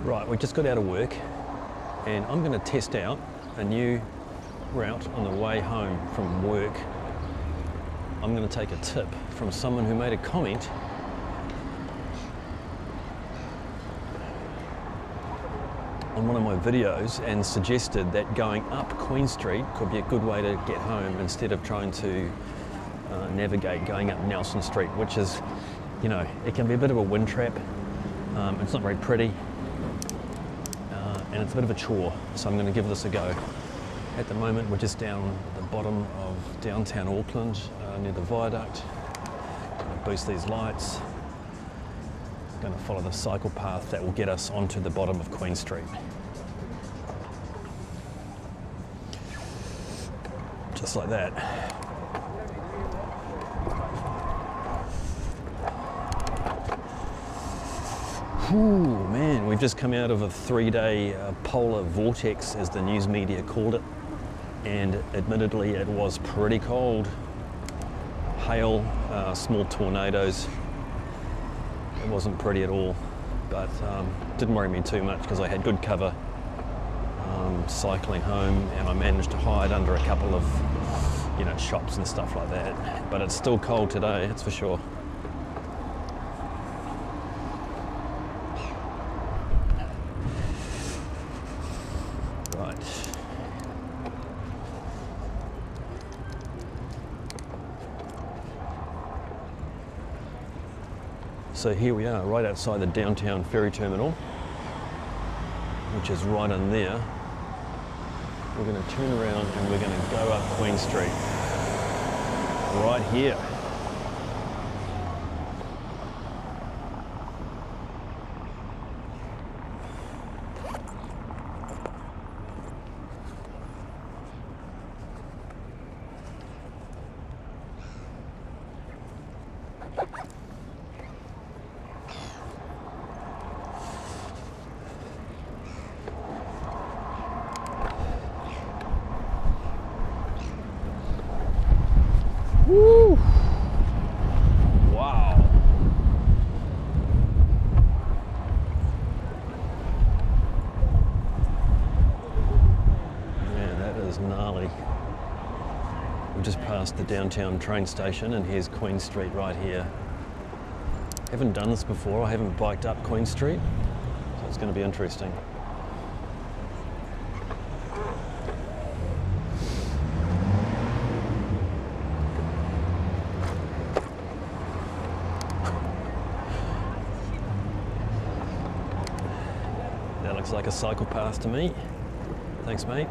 Right, we just got out of work and I'm going to test out a new route on the way home from work. I'm going to take a tip from someone who made a comment on one of my videos and suggested that going up Queen Street could be a good way to get home instead of trying to navigate going up Nelson Street, which is, you know, it can be a bit of a wind trap. It's not very pretty. And it's a bit of a chore, so I'm going to give this a go. At the moment we're just down the bottom of downtown Auckland, near the viaduct. Going to boost these lights. Going to follow the cycle path that will get us onto the bottom of Queen Street. Just like that. Ooh, man, we've just come out of a 3-day polar vortex, as the news media called it, and admittedly it was pretty cold. Hail, small tornadoes. It wasn't pretty at all, but didn't worry me too much because I had good cover cycling home, and I managed to hide under a couple of, you know, shops and stuff like that. But it's still cold today, that's for sure. So here we are, right outside the downtown ferry terminal, which is right in there. We're going to turn around and we're going to go up Queen Street, right here. Woo! Wow. Man, that is gnarly. We've just passed the downtown train station and here's Queen Street right here. Haven't done this before, I haven't biked up Queen Street, so it's going to be interesting. Looks like a cycle path to me. Thanks, mate.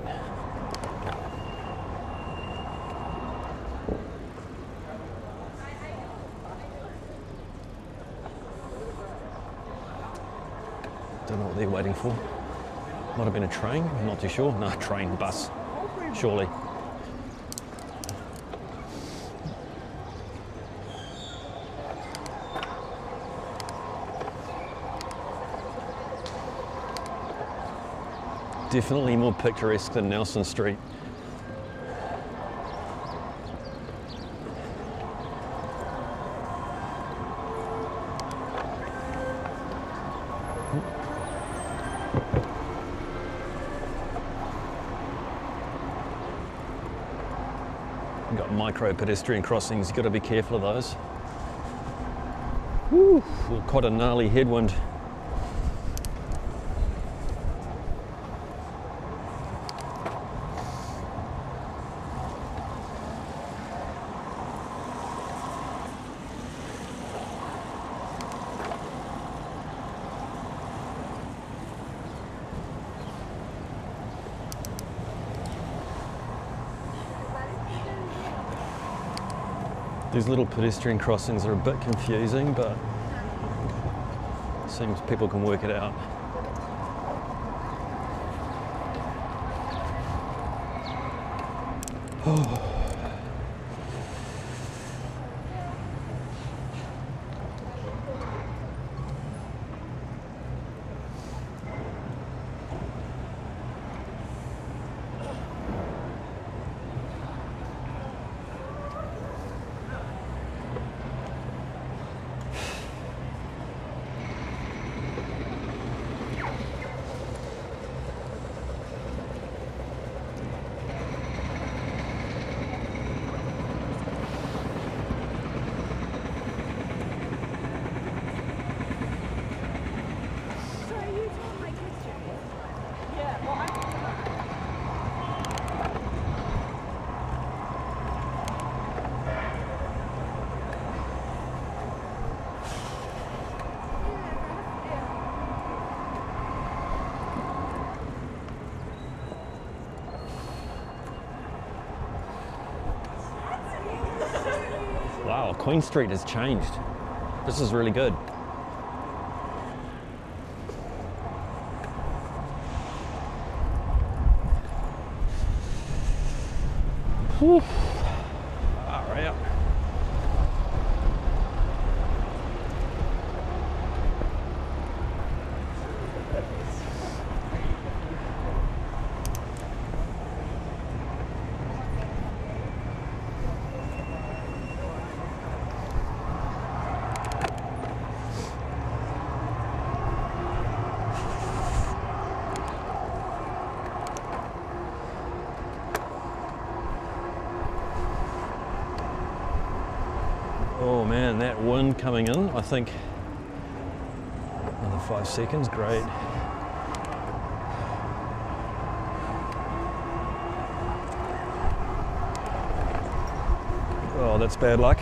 Don't know what they're waiting for. Might have been a train, I'm not too sure. No, train, bus, surely. Definitely more picturesque than Nelson Street. We've got micro pedestrian crossings, you've got to be careful of those. Woo, quite a gnarly headwind. These little pedestrian crossings are a bit confusing, but it seems people can work it out. Oh. Queen Street has changed. This is really good. Whew. All right. Oh man, that wind coming in, I think another 5 seconds, great. Oh, that's bad luck.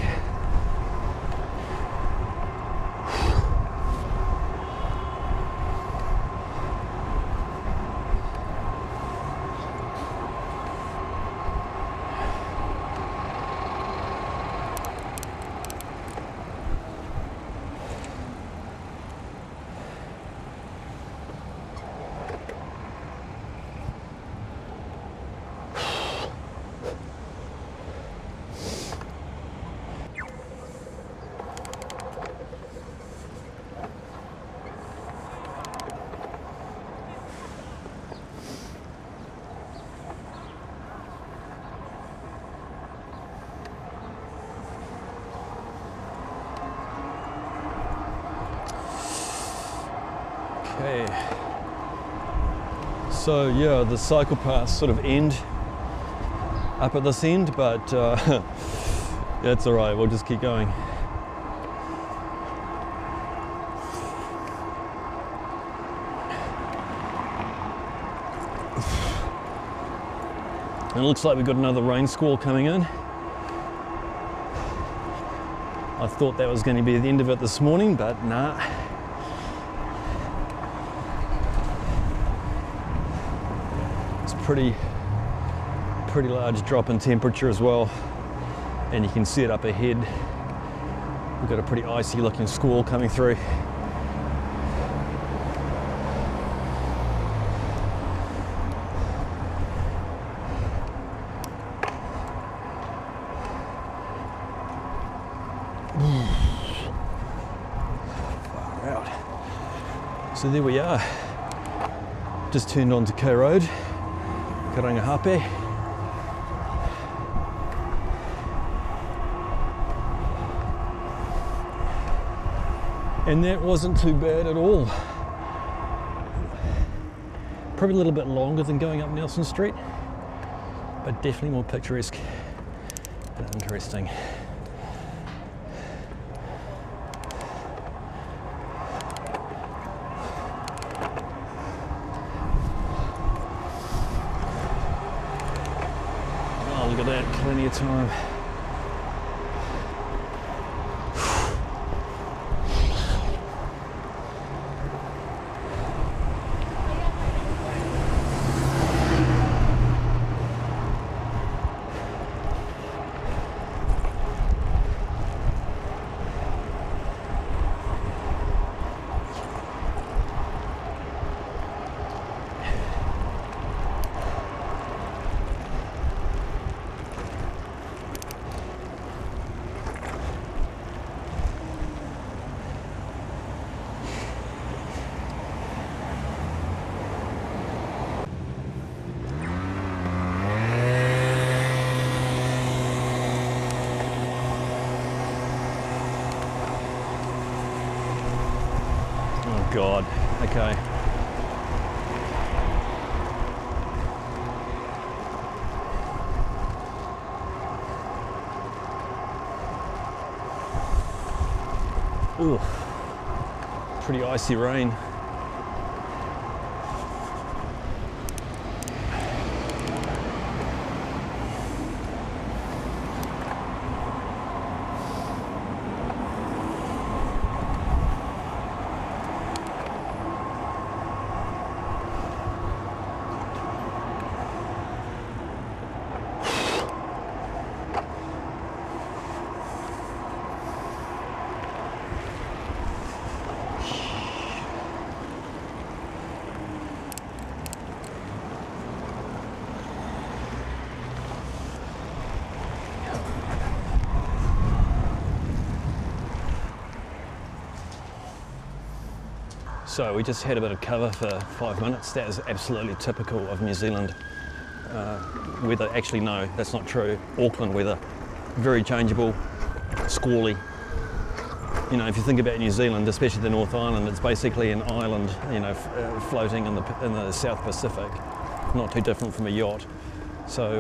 Okay, so yeah, the cycle paths sort of end up at this end, but that's all right, we'll just keep going. And it looks like we've got another rain squall coming in. I thought that was going to be the end of it this morning, but nah. Pretty large drop in temperature as well, and you can see it up ahead. We've got a pretty icy looking squall coming through. Far out. So there we are. Just turned onto K Road. Karangahape. And that wasn't too bad at all. Probably a little bit longer than going up Nelson Street, but definitely more picturesque and interesting. Look at that, plenty of time. God, okay. Ooh, pretty icy rain. So we just had a bit of cover for 5 minutes. That is absolutely typical of New Zealand weather. Actually, no, that's not true. Auckland weather, very changeable, squally. You know, if you think about New Zealand, especially the North Island, it's basically an island, you know, floating in the South Pacific, not too different from a yacht. So,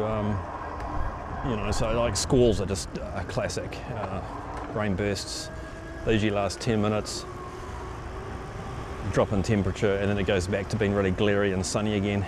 you know, so like squalls are just a classic. Rain bursts, they usually last 10 minutes, drop in temperature, and then it goes back to being really glary and sunny again.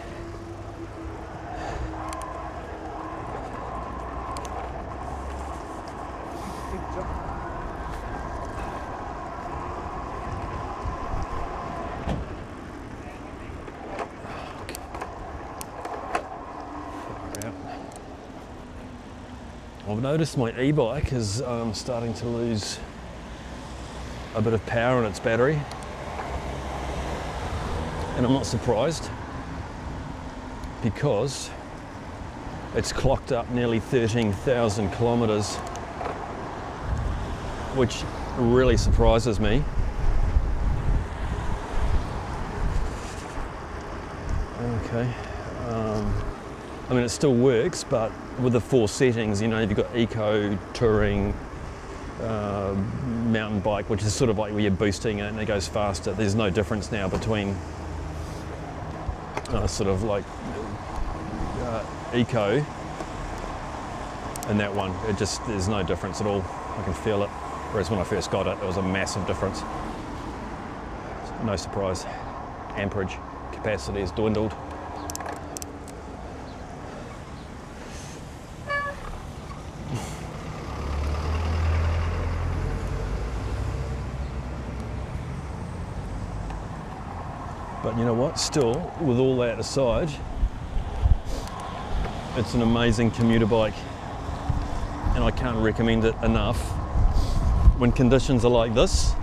I've noticed my e-bike is starting to lose a bit of power in its battery, and I'm not surprised because it's clocked up nearly 13,000 kilometres, which really surprises me. Okay. I mean, it still works, but with the 4 settings, you know, you've got eco, touring, mountain bike, which is sort of like where you're boosting it and it goes faster. There's no difference now between sort of like eco and that one. There's no difference at all. I can feel it. Whereas when I first got it, it was a massive difference. No surprise. Amperage capacity has dwindled. But you know what, still, with all that aside, it's an amazing commuter bike and I can't recommend it enough. When conditions are like this,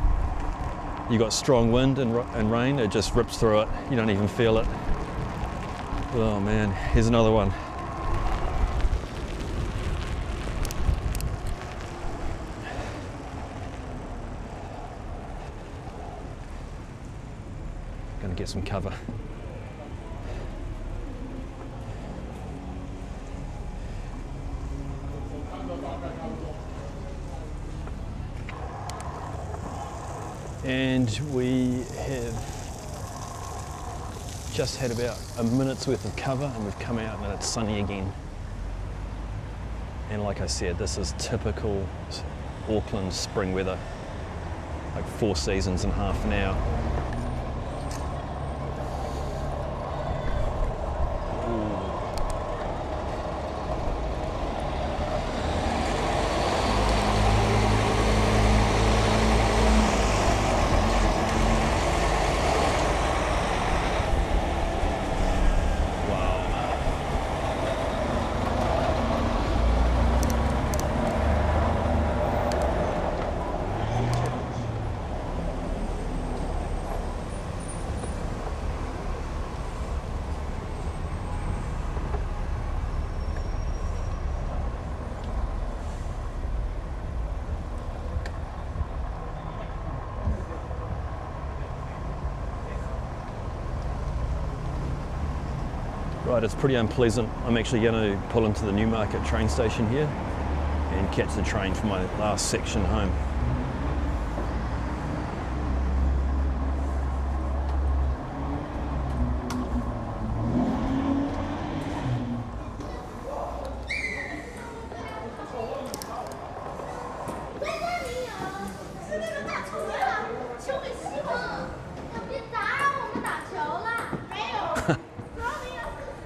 you got strong wind and rain, it just rips through it, you don't even feel it. Oh man, here's another one. Gonna get some cover. And we have just had about a minute's worth of cover and we've come out and it's sunny again. And like I said, this is typical Auckland spring weather, like 4 seasons in half an hour. Right, it's pretty unpleasant. I'm actually going to pull into the Newmarket train station here and catch the train for my last section home.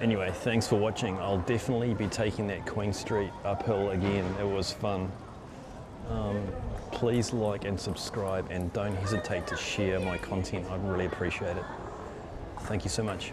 Anyway, thanks for watching. I'll definitely be taking that Queen Street uphill again. It was fun. Please like and subscribe and don't hesitate to share my content. I'd really appreciate it. Thank you so much.